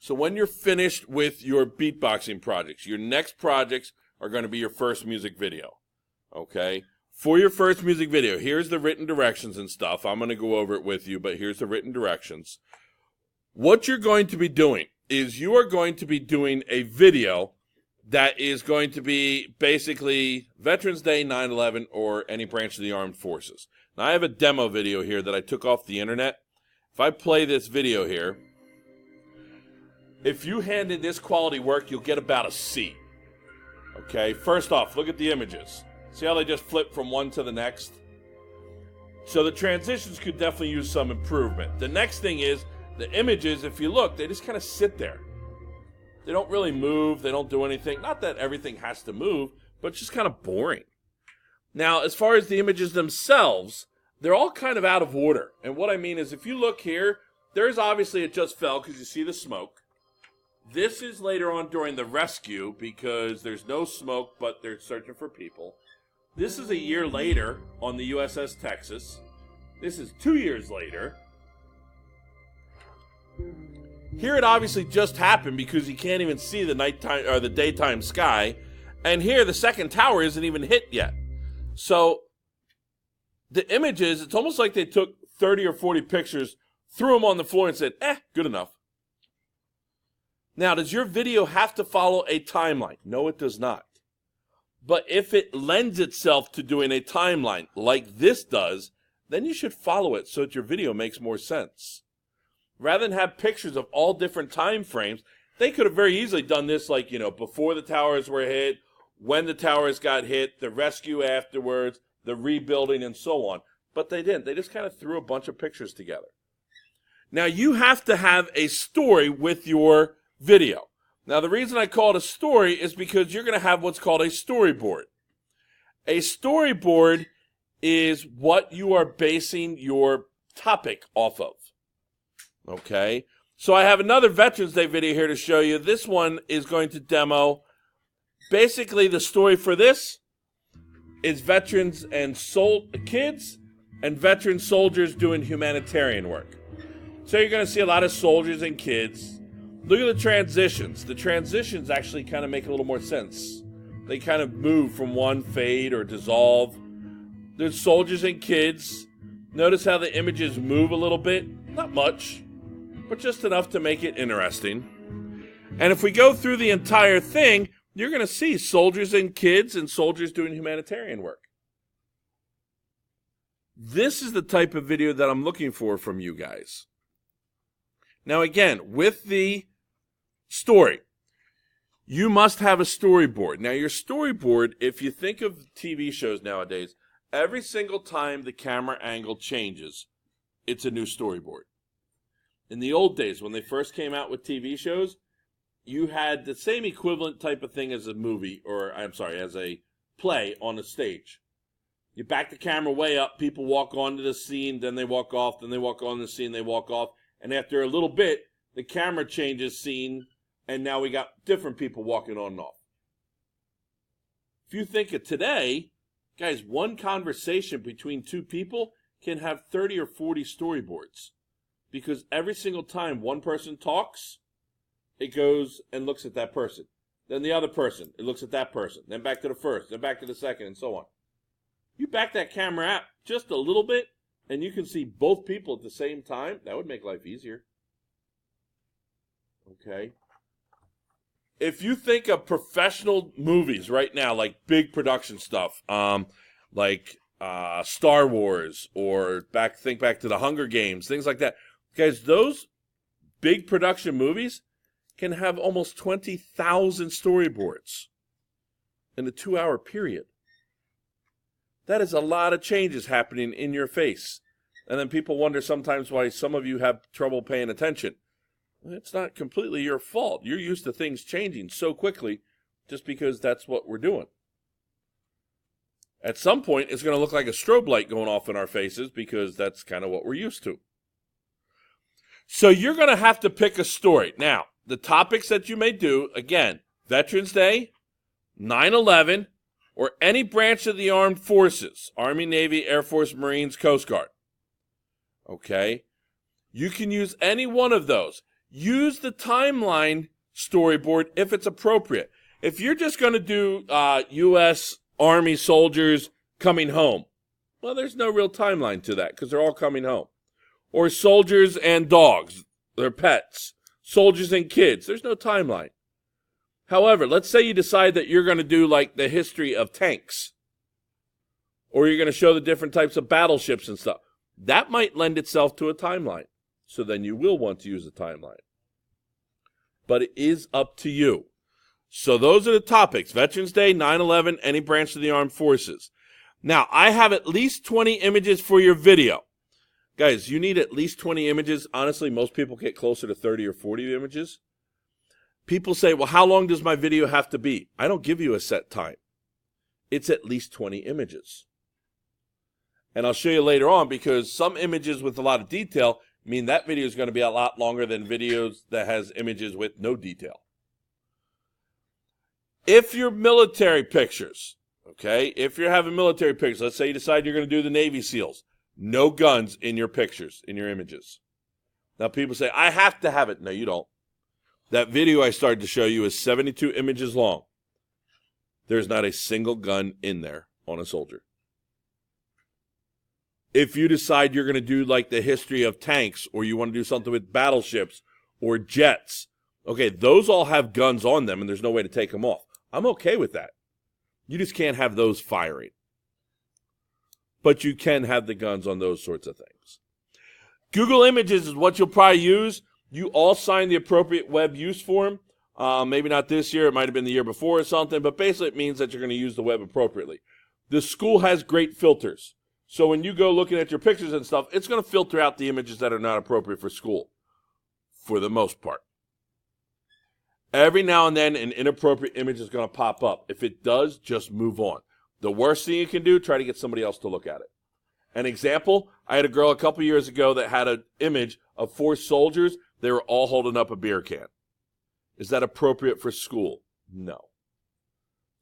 So when you're finished with your beatboxing projects, your next projects are going to be your first music video, okay? For your first music video, here's the written directions and stuff. I'm going to go over it with you, but here's the written directions. What you're going to be doing is you are going to be doing a video that is going to be basically Veterans Day, 9/11, or any branch of the armed forces. Now, I have a demo video here that I took off the internet. If I play this video here, if you hand in this quality work, you'll get about a C. Okay, first off, look at the images. See how they just flip from one to the next? So the transitions could definitely use some improvement. The next thing is, the images, if you look, they just kind of sit there. They don't really move. They don't do anything. Not that everything has to move, but it's just kind of boring. Now, as far as the images themselves, they're all kind of out of order. And what I mean is, if you look here, there's obviously it just fell because you see the smoke. This is later on during the rescue because there's no smoke, but they're searching for people. This is a year later on the USS Texas. This is 2 years later. Here it obviously just happened because you can't even see the nighttime or the daytime sky. And here the second tower isn't even hit yet. So the images, it's almost like they took 30 or 40 pictures, threw them on the floor and said, good enough. Now, does your video have to follow a timeline? No, it does not. But if it lends itself to doing a timeline like this does, then you should follow it so that your video makes more sense. Rather than have pictures of all different time frames, they could have very easily done this like, before the towers were hit, when the towers got hit, the rescue afterwards, the rebuilding, and so on. But they didn't. They just kind of threw a bunch of pictures together. Now, you have to have a story with your video. Now, the reason I call it a story is because you're going to have what's called a storyboard. A storyboard is what you are basing your topic off of. Okay? So I have another Veterans Day video here to show you. This one is going to demo. Basically, the story for this is veterans and kids and veteran soldiers doing humanitarian work. So you're going to see a lot of soldiers and kids. Look at the transitions. The transitions actually kind of make a little more sense. They kind of move from one, fade or dissolve. There's soldiers and kids. Notice how the images move a little bit. Not much, but just enough to make it interesting. And if we go through the entire thing, you're going to see soldiers and kids and soldiers doing humanitarian work. This is the type of video that I'm looking for from you guys. Now again, with the story, you must have a storyboard. Now your storyboard, if you think of TV shows nowadays, every single time the camera angle changes, it's a new storyboard. In the old days, when they first came out with TV shows, you had the same equivalent type of thing as a movie, as a play on a stage. You back the camera way up, people walk onto the scene, then they walk off, then they walk on the scene, they walk off, and after a little bit, the camera changes scene, and now we got different people walking on and off. If you think of today, guys, one conversation between two people can have 30 or 40 storyboards. Because every single time one person talks, it goes and looks at that person. Then the other person, it looks at that person. Then back to the first, then back to the second, and so on. You back that camera out just a little bit, and you can see both people at the same time. That would make life easier. Okay? If you think of professional movies right now, like big production stuff, like Star Wars, or think back to the Hunger Games, things like that. Guys, those big production movies can have almost 20,000 storyboards in a 2-hour period. That is a lot of changes happening in your face. And then people wonder sometimes why some of you have trouble paying attention. It's not completely your fault. You're used to things changing so quickly just because that's what we're doing. At some point, it's going to look like a strobe light going off in our faces because that's kind of what we're used to. So you're going to have to pick a story. Now, the topics that you may do, again, Veterans Day, 9/11, or any branch of the armed forces, Army, Navy, Air Force, Marines, Coast Guard. Okay? You can use any one of those. use the timeline storyboard if it's appropriate. If you're just going to do U.S. Army soldiers coming home, well, there's no real timeline to that because they're all coming home. Or soldiers and dogs, their pets. Soldiers and kids, there's no timeline. However, let's say you decide that you're going to do like the history of tanks. Or you're going to show the different types of battleships and stuff. That might lend itself to a timeline. So then you will want to use a timeline. But it is up to you. So those are the topics. Veterans Day, 9/11, any branch of the armed forces. Now, I have at least 20 images for your video. Guys, you need at least 20 images. Honestly, most people get closer to 30 or 40 images. People say, well, how long does my video have to be? I don't give you a set time. It's at least 20 images. And I'll show you later on because some images with a lot of detail mean that video is going to be a lot longer than videos that has images with no detail. If you're military pictures, okay, if you're having military pictures, let's say you decide you're going to do the Navy SEALs, no guns in your pictures, in your images. Now people say, I have to have it. No, you don't. That video I started to show you is 72 images long. There's not a single gun in there on a soldier. If you decide you're going to do like the history of tanks or you want to do something with battleships or jets, okay, those all have guns on them and there's no way to take them off. I'm okay with that. You just can't have those firing. But you can have the guns on those sorts of things. Google Images is what you'll probably use. You all sign the appropriate web use form. Maybe not this year. It might have been the year before or something. But basically it means that you're going to use the web appropriately. The school has great filters. So when you go looking at your pictures and stuff, it's going to filter out the images that are not appropriate for school. For the most part. Every now and then, an inappropriate image is going to pop up. If it does, just move on. The worst thing you can do, try to get somebody else to look at it. An example, I had a girl a couple years ago that had an image of 4 soldiers. They were all holding up a beer can. Is that appropriate for school? No.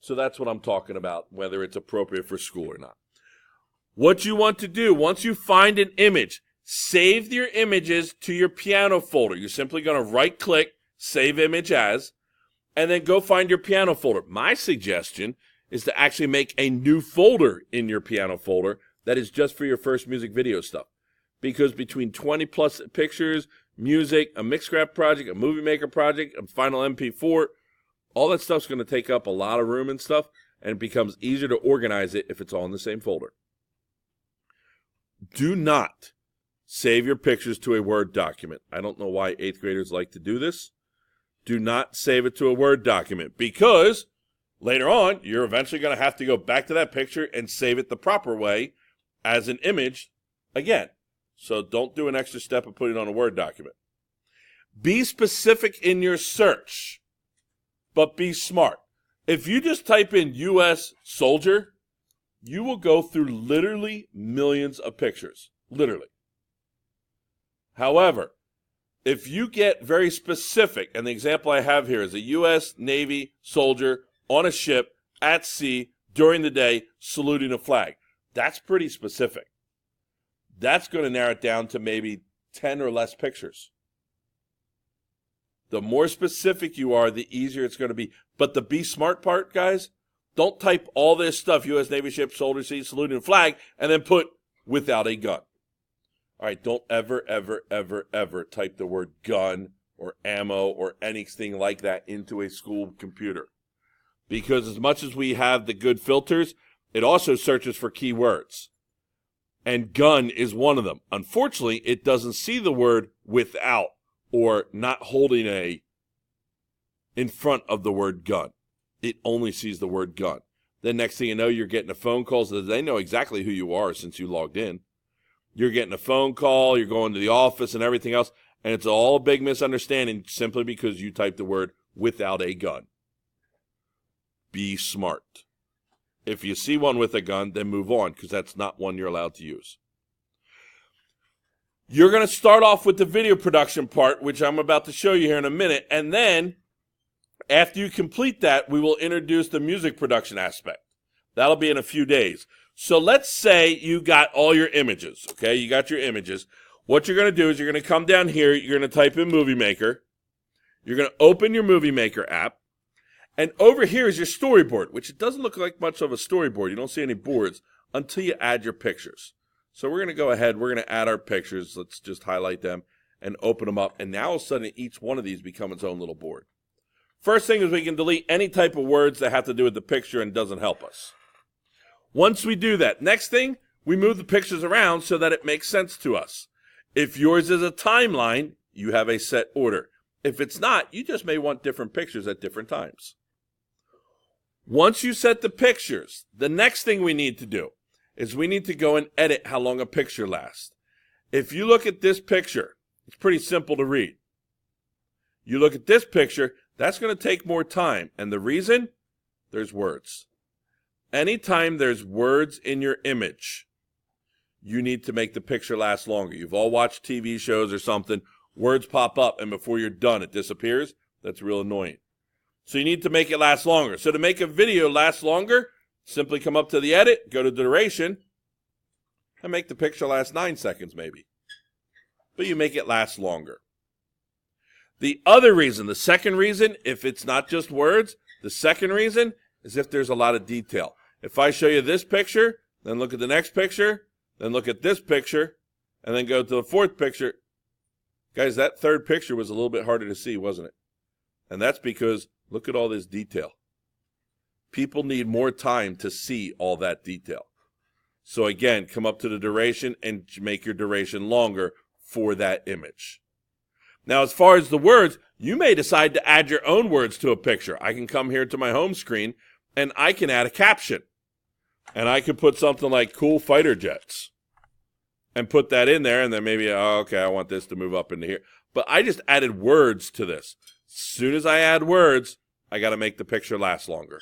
So that's what I'm talking about, whether it's appropriate for school or not. What you want to do, once you find an image, save your images to your piano folder. You're simply going to right-click, save image as, and then go find your piano folder. My suggestion is to actually make a new folder in your piano folder that is just for your first music video stuff. Because between 20 plus pictures, music, a Mixcraft project, a Movie Maker project, a Final MP4, all that stuff's going to take up a lot of room and stuff, and it becomes easier to organize it if it's all in the same folder. Do not save your pictures to a Word document. I don't know why 8th graders like to do this. Do not save it to a Word document because later on, you're eventually going to have to go back to that picture and save it the proper way as an image again. So don't do an extra step of putting it on a Word document. Be specific in your search, but be smart. If you just type in U.S. soldier, you will go through literally millions of pictures. Literally. However, if you get very specific, and the example I have here is a U.S. Navy soldier on a ship at sea during the day saluting a flag. That's pretty specific. That's going to narrow it down to maybe 10 or less pictures. The more specific you are, the easier it's going to be. But the be smart part, guys, don't type all this stuff, U.S. Navy ship, soldier, sea, saluting a flag, and then put without a gun. All right, don't ever, ever, ever, ever type the word gun or ammo or anything like that into a school computer. Because as much as we have the good filters, it also searches for keywords. And gun is one of them. Unfortunately, it doesn't see the word without or not holding a in front of the word gun. It only sees the word gun. Then next thing you know, you're getting a phone call so they know exactly who you are since you logged in. You're getting a phone call, you're going to the office and everything else, and it's all a big misunderstanding simply because you typed the word without a gun. Be smart. If you see one with a gun, then move on because that's not one you're allowed to use. You're going to start off with the video production part, which I'm about to show you here in a minute, and then after you complete that, we will introduce the music production aspect. That'll be in a few days. So let's say you got all your images, okay? You got your images. what you're going to do is you're going to come down here, you're going to type in Movie Maker, you're going to open your Movie Maker app, and over here is your storyboard, which it doesn't look like much of a storyboard. You don't see any boards until you add your pictures. So we're going to go ahead, we're going to add our pictures, let's just highlight them and open them up, and now all of a sudden each one of these become its own little board. First thing is we can delete any type of words that have to do with the picture and doesn't help us. Once we do that, next thing, we move the pictures around so that it makes sense to us. If yours is a timeline, you have a set order. If it's not, you just may want different pictures at different times. Once you set the pictures, the next thing we need to do is we need to go and edit how long a picture lasts. If you look at this picture, it's pretty simple to read. You look at this picture, that's going to take more time. And the reason? There's words. Anytime there's words in your image, you need to make the picture last longer. You've all watched TV shows or something. Words pop up, and before you're done, it disappears. That's real annoying. So you need to make it last longer. So to make a video last longer, simply come up to the edit, go to duration, and make the picture last 9 seconds maybe. But you make it last longer. The other reason, the second reason, if it's not just words, the second reason is if there's a lot of detail. If I show you this picture, then look at the next picture, then look at this picture, and then go to the fourth picture. Guys, that third picture was a little bit harder to see, wasn't it? And that's because look at all this detail. People need more time to see all that detail. So again, come up to the duration and make your duration longer for that image. Now, as far as the words, you may decide to add your own words to a picture. I can come here to my home screen and I can add a caption. And I could put something like cool fighter jets and put that in there, and then maybe, oh, okay, I want this to move up into here. But I just added words to this. As soon as I add words, I got to make the picture last longer.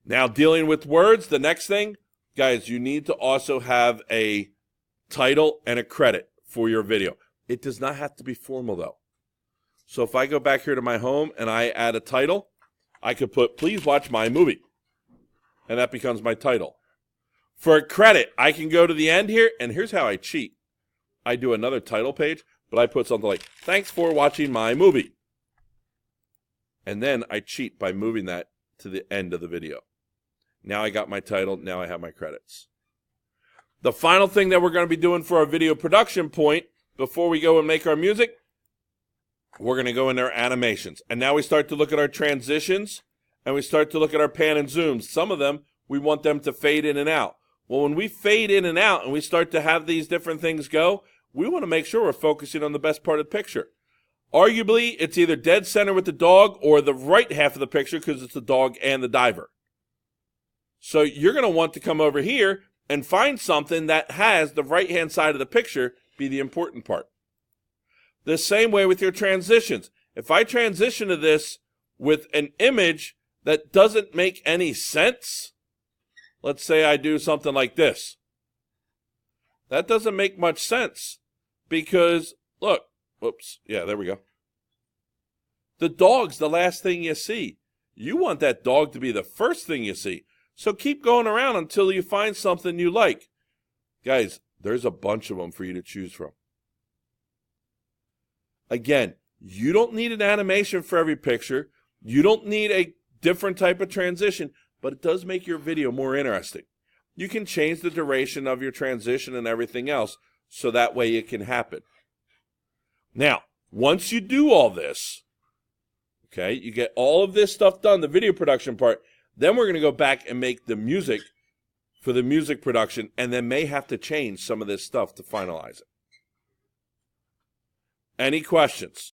Now, dealing with words, the next thing, guys, you need to also have a title and a credit for your video. It does not have to be formal, though. So if I go back here to my home and I add a title, I could put, please watch my movie. And that becomes my title. For a credit, I can go to the end here, and here's how I cheat. I do another title page, but I put something like, thanks for watching my movie. And then I cheat by moving that to the end of the video. Now I got my title, now I have my credits. The final thing that we're going to be doing for our video production point, before we go and make our music, we're going to go into our animations. And now we start to look at our transitions, and we start to look at our pan and zooms. Some of them, we want them to fade in and out. Well, when we fade in and out and we start to have these different things go, we want to make sure we're focusing on the best part of the picture. Arguably, it's either dead center with the dog or the right half of the picture because it's the dog and the diver. So you're going to want to come over here and find something that has the right-hand side of the picture be the important part. The same way with your transitions. If I transition to this with an image that doesn't make any sense, let's say I do something like this. That doesn't make much sense because, look, whoops, yeah, there we go. The dog's the last thing you see. You want that dog to be the first thing you see. So keep going around until you find something you like. Guys, there's a bunch of them for you to choose from. Again, you don't need an animation for every picture. You don't need a different type of transition, but it does make your video more interesting. You can change the duration of your transition and everything else so that way it can happen. Now, once you do all this, okay, you get all of this stuff done, the video production part, then we're going to go back and make the music for the music production, and then may have to change some of this stuff to finalize it. Any questions?